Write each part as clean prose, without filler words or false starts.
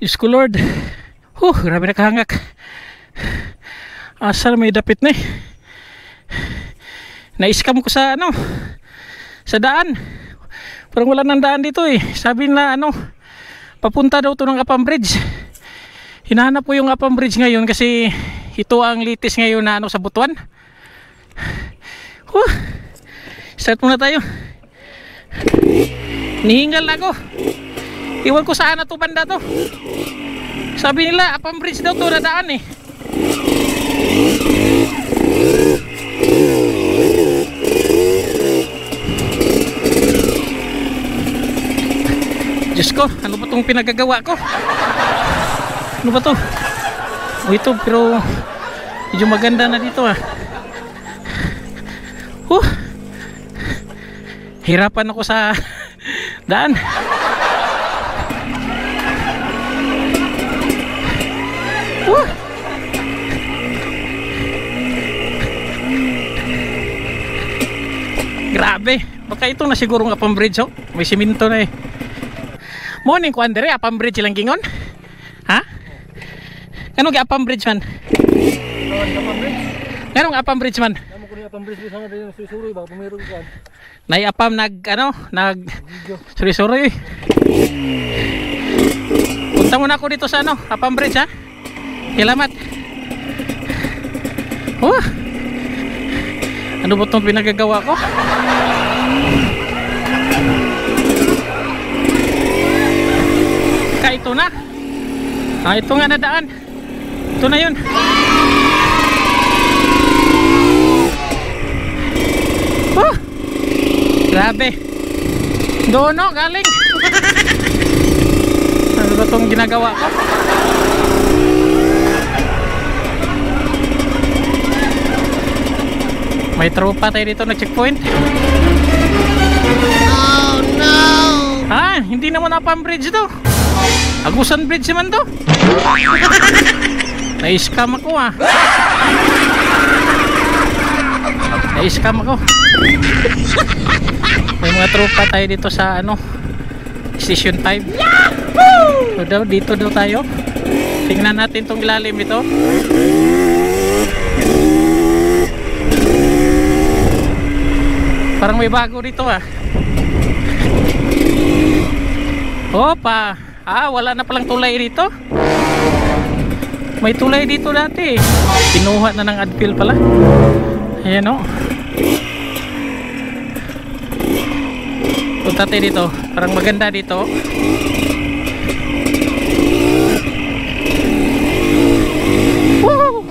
Diyos ko Lord. Grabe na kahangak. Asal may dapit na eh. Na-scam ko sa ano, sa daan. Parang wala nang daan dito eh. Sabi na ano, papunta daw to ng Apam Bridge. Hinahanap ko yung Apam Bridge ngayon kasi ito ang litis ngayon na ano sa Butuan. Start muna tayo. Nihingal na ako. Iwan ko saan na to banda to. Sabi nila Apam Bridge daw to na daan eh. Diyos ko, ano ba itong pinagagawa ko? Ano ba to? Ito pero medyo maganda na dito ah. Hirapan ako sa daan. Grabe, baka ito na siguro ng Apam Bridge oh. May siminto na eh. Morning ko andere, Apam Bridge lang gingon. Ha? Anong Apam Bridge man? Anong Apam Bridge man? Nay Apam nag ano, nag suri-suri. Punta muna ako dito sa ano, Apam Bridge ha. Salamat. Ano ba itong pinagagawa ko? Ito na. Ito nga na daan. Ito na yun. Grabe. Doon no, galing. Ano ba itong ginagawa ko? May tropa tayo dito na checkpoint. Oh no! Hindi naman Apam Bridge to. Agusan Bridge naman to. Na-scam ako ah. Na-scam ako. May mga tropa tayo dito sa ano, Station 5. So, dito daw tayo. Tingnan natin tong ilalim ito. Parang may bago dito ah. Opa. Wala na palang tulay dito. May tulay dito dati. Pinuha na ng Adpil pala. Ayan o. Punta tayo dito. Parang maganda dito. Woo!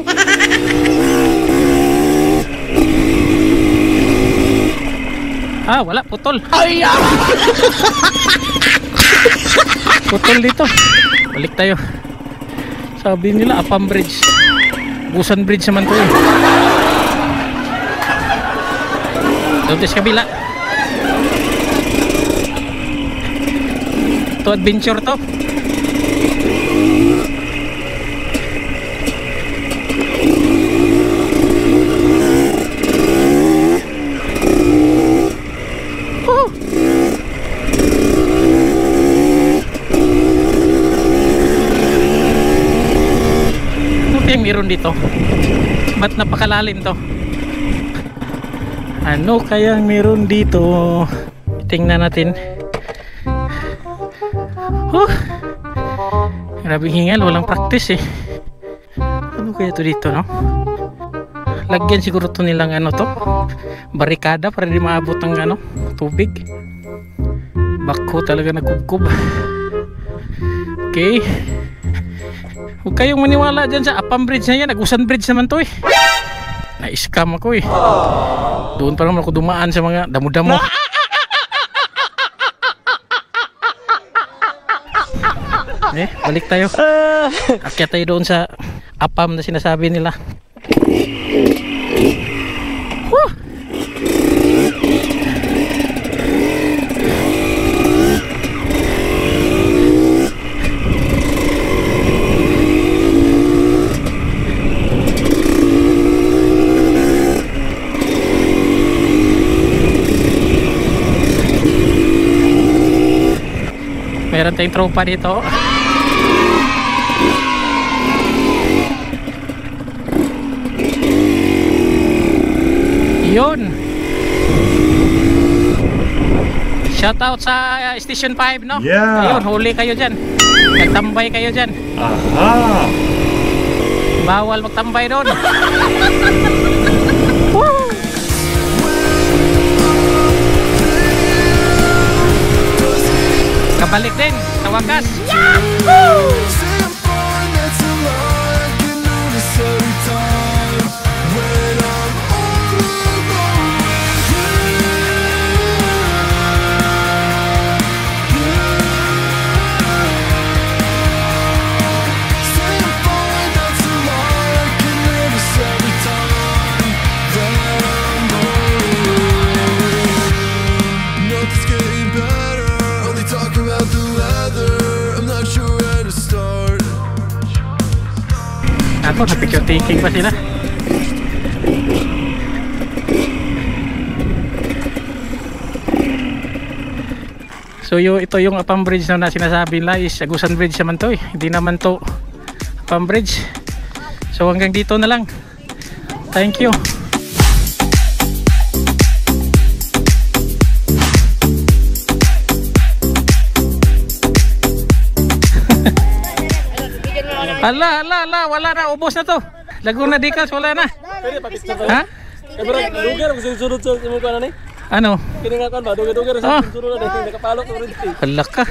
Wala. Putol. Putol dito. Balik tayo. Sabi nila Apam Bridge. Busan Bridge naman to eh. Doon sa kabila. Ito adventure to. Meron dito. Ba't napakalalim to? Ano kayang meron dito? Tingnan natin. Grabing hingal, walang practice eh. Ano kaya to dito no? Lagyan siguro to nilang ano to, barikada para di maabot ng ano, tubig. Bako talaga nagkubkob. Okay. Huwag kayong maniwala dyan sa Apam Bridge na yan. Agusan Bridge naman to eh. Na-scam ako eh. Doon pa naman ako dumaan sa mga damo-damo. Balik tayo. Akyat tayo doon sa Apam na sinasabi nila. Meron tayong tropa dito. Yun. Shoutout sa Station 5, no? Yeah. Ayun, huli kayo dyan. Nagtambay kayo dyan. Aha. Bawal magtambay doon. Woo! Kabalik din sa wakas. Yahoo! Ako, na-picture taking pa sila. So ito yung Apam Bridge na sinasabi nila is Agusan Bridge naman to eh. Hindi naman to Apam Bridge. So hanggang dito na lang. Thank you. Ala, wala na, ubos na to. Laguna Decals, wala na. Ha? Lugar ang sunod sa mo kana ni. Ano? Kini nga kan ba dugar ang sunod na nakapalok ko rin. Hala ka.